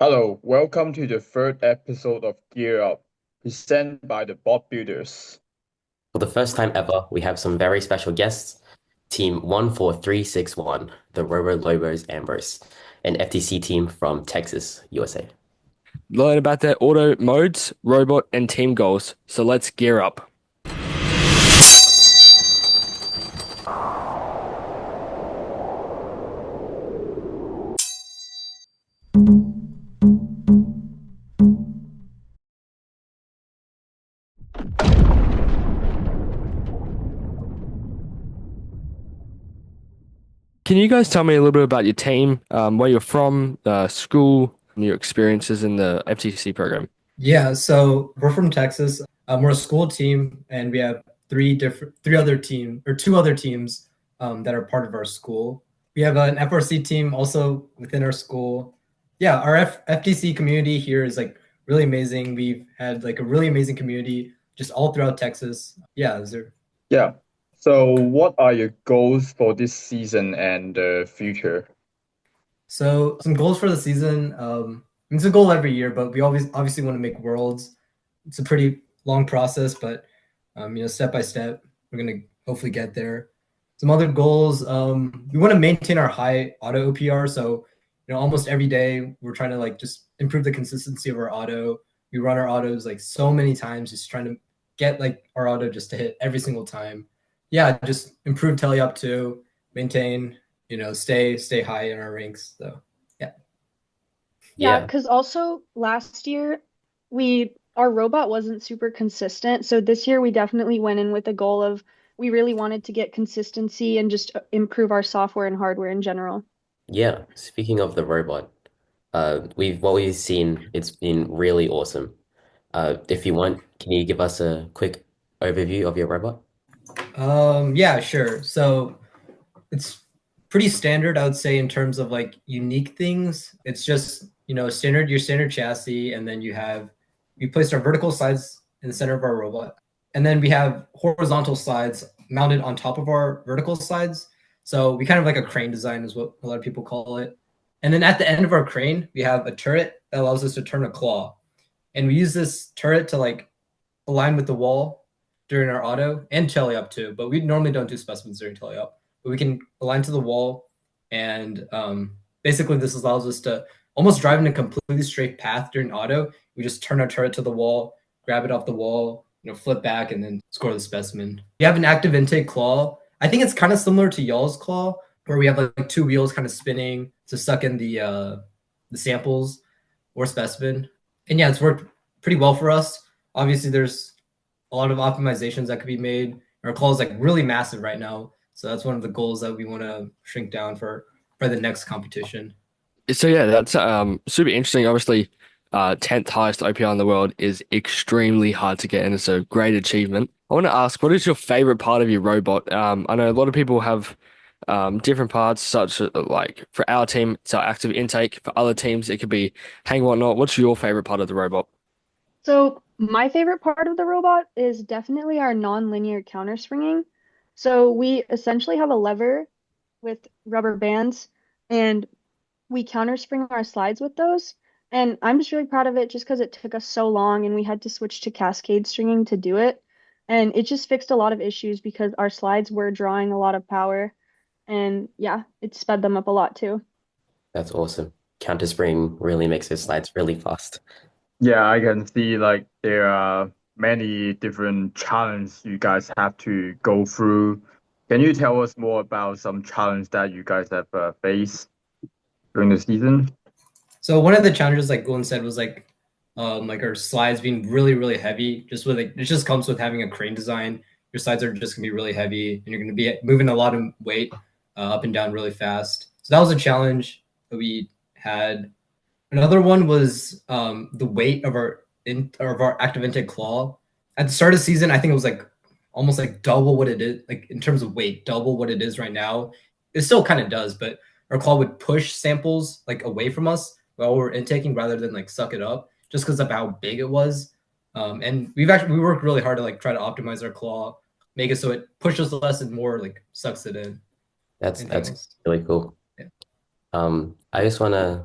Hello, welcome to the third episode of Gear Up, presented by the Bot Builders. For the first time ever, we have some very special guests. Team 14361, the Robolobos Ambros, an FTC team from Texas, USA. Learn about their auto modes, robot, and team goals. So let's gear up. Can you guys tell me a little bit about your team, where you're from, school, and your experiences in the FTC program? Yeah, so we're from Texas. We're a school team, and we have three other team or two other teams that are part of our school. We have an FRC team also within our school. Yeah, our FTC community here is like really amazing. We've had like a really amazing community just all throughout Texas. Yeah, is there? Yeah, so what are your goals for this season and the future? So some goals for the season. It's a goal every year, but we always obviously want to make worlds. It's a pretty long process, but step by step, we're gonna hopefully get there. Some other goals. We want to maintain our high auto OPR. So, almost every day we're trying to like just improve the consistency of our auto. We run our autos like so many times, just trying to get like our auto just to hit every single time. Yeah, just improve teleop too, maintain, stay high in our ranks. So yeah. Yeah, Yeah, because also last year our robot wasn't super consistent. So this year we definitely went in with a goal of we really wanted to get consistency and just improve our software and hardware in general. yeah. Speaking of the robot, what we've seen, it's been really awesome. If you want, can you give us a quick overview of your robot? Yeah, sure. So it's pretty standard, I would say, in terms of like unique things. It's just, your standard chassis, and then we placed our vertical sides in the center of our robot. And then we have horizontal sides mounted on top of our vertical sides. So we kind of like a crane design is what a lot of people call it. And then at the end of our crane, we have a turret that allows us to turn a claw. And we use this turret to like align with the wall during our auto and teleop too. But we normally don't do specimens during teleop. But we can align to the wall, and basically this allows us to almost drive in a completely straight path during auto. We just turn our turret to the wall, grab it off the wall, flip back, and then score the specimen. We have an active intake claw. I think it's kind of similar to y'all's claw, where we have like two wheels kind of spinning to suck in the samples or specimen. And yeah, it's worked pretty well for us. Obviously, there's a lot of optimizations that could be made. Our claw is like really massive right now, so that's one of the goals that we want to shrink down for the next competition. So yeah, that's super interesting. Obviously, 10th highest OPR in the world is extremely hard to get, and it's a great achievement. I want to ask, what is your favorite part of your robot? I know a lot of people have different parts, such as like for our team, it's our active intake. For other teams, it could be hang whatnot. What's your favorite part of the robot? So my favorite part of the robot is definitely our non-linear counter springing. So we essentially have a lever with rubber bands and we counter spring our slides with those. And I'm just really proud of it just because it took us so long and we had to switch to cascade stringing to do it. And it just fixed a lot of issues because our slides were drawing a lot of power. And yeah, it sped them up a lot too. That's awesome. Counter spring really makes your slides really fast. Yeah, I can see like there are many different challenges you guys have to go through. Can you tell us more about some challenge that you guys have faced during the season? So one of the challenges, like Glenn said, was like our slides being really, really heavy. Just with it just comes with having a crane design. Your slides are just gonna be really heavy, and you're gonna be moving a lot of weight up and down really fast. So that was a challenge that we had. Another one was the weight of our active intake claw. At the start of the season, I think it was like almost like double what it is, like in terms of weight, double what it is right now. It still kind of does, but our claw would push samples like away from us while we're intaking rather than like suck it up, just because of how big it was. And we worked really hard to like try to optimize our claw, make it so it pushes less and more like sucks it in. That's Anything that's else? really cool. Yeah. I just want to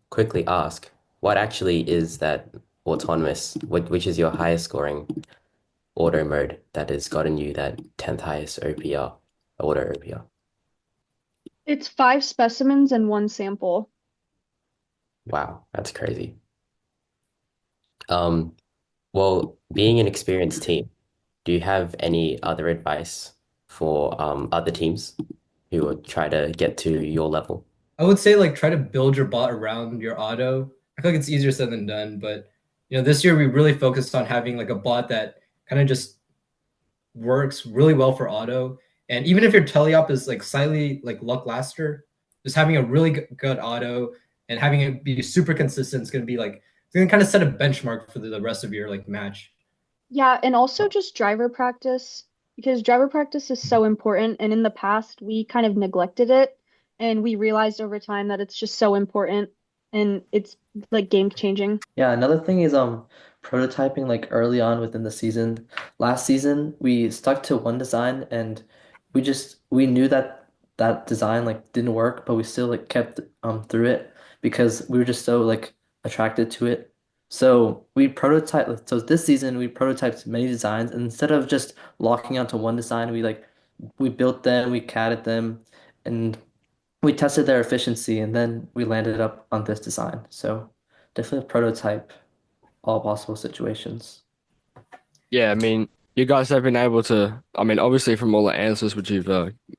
quickly ask, what actually is that autonomous, which is your highest scoring auto mode that has gotten you that 10th highest OPR, auto OPR? It's 5 specimens and 1 sample. Wow, that's crazy. Um, well, being an experienced team, do you have any other advice for other teams who would try to get to your level? I would say like try to build your bot around your auto. I feel like it's easier said than done, but this year we really focused on having like a bot that kind of just works really well for auto. And even if your teleop is like slightly like luck just having a really good auto and having it be super consistent is going to be like it's going to kind of set a benchmark for the rest of your like match. Yeah, and also just driver practice because driver practice is so important. And in the past, we kind of neglected it, and we realized over time that it's just so important, and it's like game changing. Yeah, another thing is prototyping like early on within the season. Last season we stuck to one design and we knew that that design like didn't work, but we still like kept through it because we were just so like attracted to it. So we prototyped so this season we prototyped many designs and instead of just locking onto one design, we built them, we CAD'd them, and we tested their efficiency and then we landed up on this design. So definitely prototype all possible situations. Yeah, I mean, you guys have been able to, I mean, obviously from all the answers which you've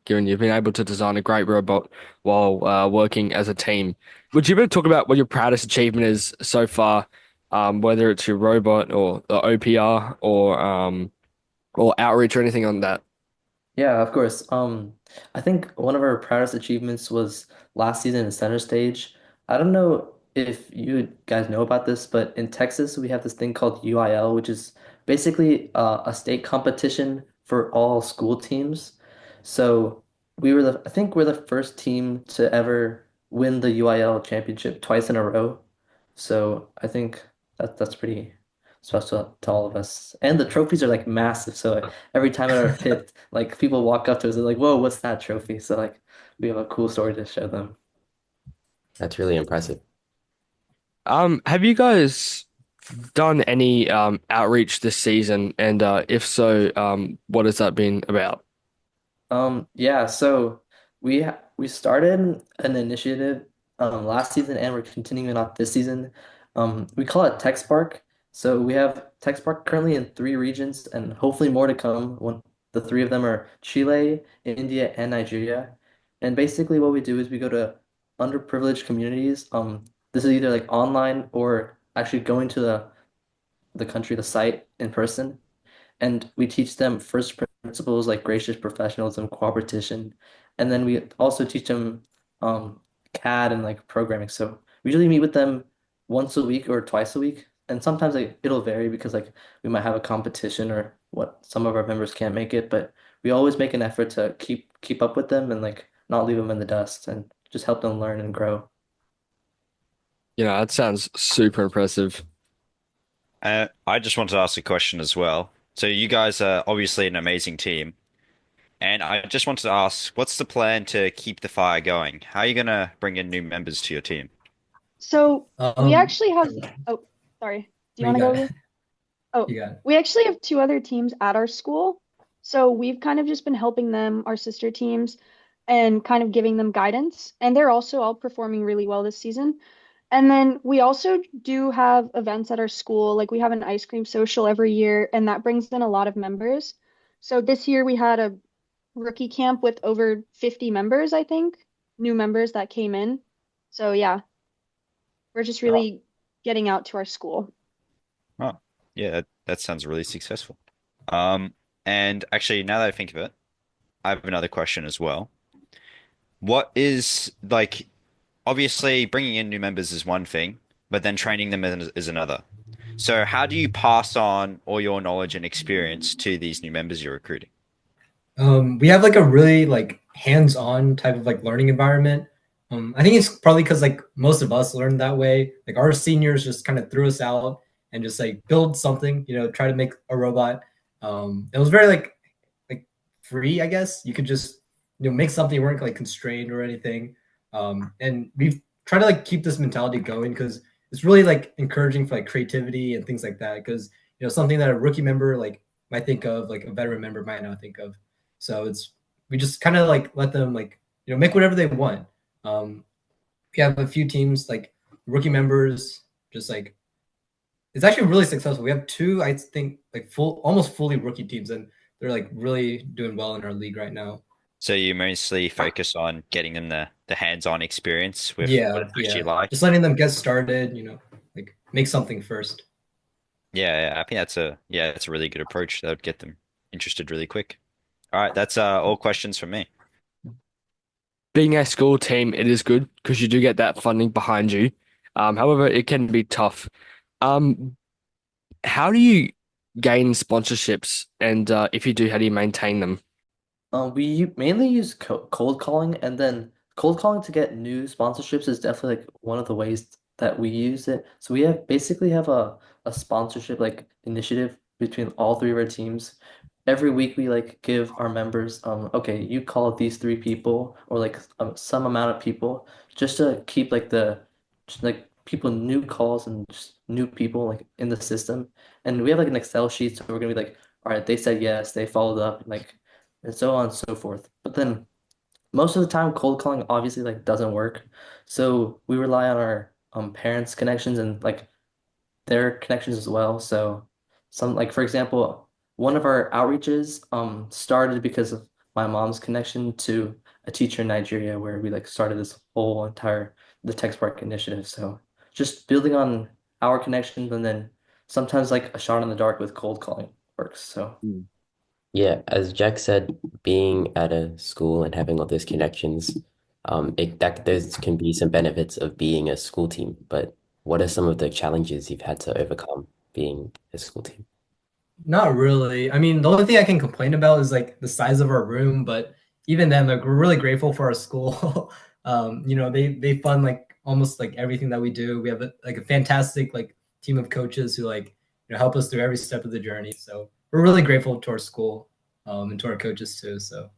given, you've been able to design a great robot while working as a team. Would you ever talk about what your proudest achievement is so far, whether it's your robot or the OPR or outreach or anything on that? Yeah, of course. I think one of our proudest achievements was last season in center stage. I don't know if you guys know about this, but in Texas we have this thing called UIL, which is basically a state competition for all school teams. So I think we're the first team to ever win the UIL championship twice in a row. So I think that's pretty special to all of us. And the trophies are like massive. So every time at our pit, like people walk up to us and like, whoa, what's that trophy? So like we have a cool story to show them. That's really impressive. Have you guys done any outreach this season? And if so, what has that been about? Yeah, so we started an initiative last season and we're continuing it on this season. We call it Tech Spark. So we have Tech Spark currently in 3 regions and hopefully more to come. When the 3 of them are Chile, India, and Nigeria. And basically what we do is we go to underprivileged communities. This is either like online or actually going to the country, the site in person and we teach them first principles like gracious professionalism, cooperation, and then we also teach them CAD and like programming. So we usually meet with them once a week or twice a week, and sometimes like it'll vary because like we might have a competition or what some of our members can't make it, but we always make an effort to keep up with them and like not leave them in the dust and just help them learn and grow. You know, that sounds super impressive. I just wanted to ask a question as well. So you guys are obviously an amazing team, and I just wanted to ask, what's the plan to keep the fire going? How are you gonna bring in new members to your team? So we Um, actually have, oh, sorry. Do you what want you to go got? over? Oh, You got. we actually have 2 other teams at our school. So we've kind of just been helping them, our sister teams, and kind of giving them guidance. And they're also all performing really well this season. And then we also do have events at our school. Like we have an ice cream social every year, and that brings in a lot of members. So this year we had a rookie camp with over 50 members, I think, new members that came in. So yeah, we're just really getting out to our school. Oh, yeah, that sounds really successful. Um, and actually, now that I think of it, I have another question as well. What is like, obviously, bringing in new members is one thing, but then training them is another. So, how do you pass on all your knowledge and experience to these new members you're recruiting? We have like a really like hands-on type of like learning environment. I think it's probably because like most of us learned that way. Like our seniors just kind of threw us out and just like build something, try to make a robot. It was very like free, I guess. You could just make something. You weren't like constrained or anything. And we've tried to like keep this mentality going because it's really like encouraging for like creativity and things like that, because something that a rookie member like might think of, like a veteran member might not think of. So we just kind of like let them like make whatever they want. We have a few teams like rookie members, just like it's actually really successful. We have two, I think, like almost fully rookie teams, and they're like really doing well in our league right now. So you mostly focus on getting them the hands-on experience with what Yeah, it's actually yeah. like. Just letting them get started, like make something first. Yeah, I think that's a really good approach. That would get them interested really quick. All right, that's all questions from me. Being a school team, it is good because you do get that funding behind you. However, it can be tough. Um, how do you gain sponsorships, and if you do, how do you maintain them? We mainly use co cold calling, and then cold calling to get new sponsorships is definitely like one of the ways that we use it. So we basically have a sponsorship like initiative between all three of our teams. Every week we like give our members okay, you call these three people or like some amount of people just to keep like just like people new calls and just new people like in the system. And we have like an Excel sheet, so we're gonna be like, all right, they said yes, they followed up, like and so on and so forth. But then most of the time, cold calling obviously like doesn't work. So we rely on our parents' connections and like their connections as well. So some like for example, one of our outreaches started because of my mom's connection to a teacher in Nigeria where we like started this whole entire the Tech Spark initiative. So just building on our connections and then sometimes like a shot in the dark with cold calling works. So Yeah, as Jack said, being at a school and having all those connections, there's can be some benefits of being a school team. But what are some of the challenges you've had to overcome being a school team? Not really. I mean, the only thing I can complain about is like the size of our room, but even then, like we're really grateful for our school. They fund like almost like everything that we do. We have like a fantastic like team of coaches who like help us through every step of the journey. So we're really grateful to our school, and to our coaches too. So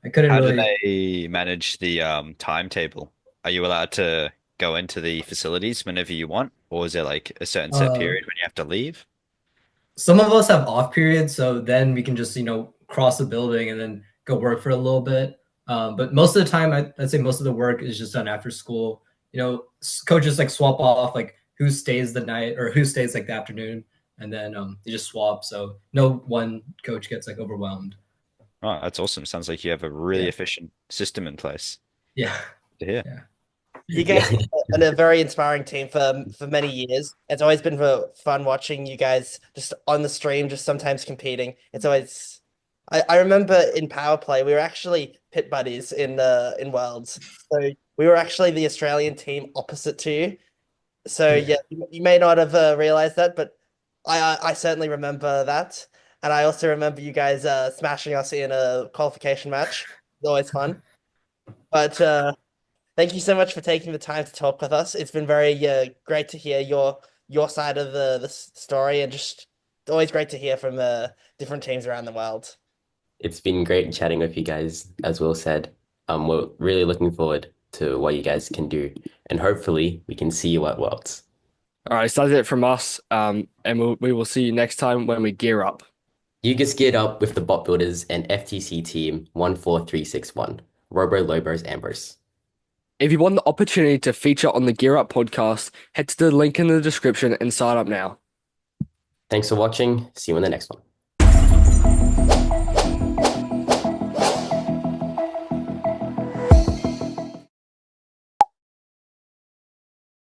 I couldn't How do really. they manage the timetable? Are you allowed to go into the facilities whenever you want, or is there like a certain set Uh, period when you have to leave? some of us have off periods, so then we can just cross the building and then go work for a little bit. But most of the time, I'd say most of the work is just done after school. Coaches like swap off like who stays the night or who stays like the afternoon, and then they just swap. So no one coach gets like overwhelmed. Oh, that's awesome. Sounds like you have a really Yeah, efficient system in place. yeah, To hear. yeah. You Yeah. guys have been a very inspiring team for many years. It's always been fun watching you guys just on the stream, just sometimes competing. It's always I remember in Power Play we were actually pit buddies in Worlds. So we were actually the Australian team opposite to you. So Yeah. yeah, you may not have realized that, but I certainly remember that. And I also remember you guys smashing us in a qualification match. It's always fun. But thank you so much for taking the time to talk with us. It's been very great to hear your side of the story, and just always great to hear from different teams around the world. It's been great chatting with you guys, as Will said. We're really looking forward to what you guys can do, and hopefully we can see you at Worlds. All right, so that's it from us. And we will see you next time when we gear up. You just geared up with the bot builders and FTC team 14361, Robolobos Ambros. If you want the opportunity to feature on the Gear Up podcast, head to the link in the description and sign up now. Thanks for watching. See you in the next one.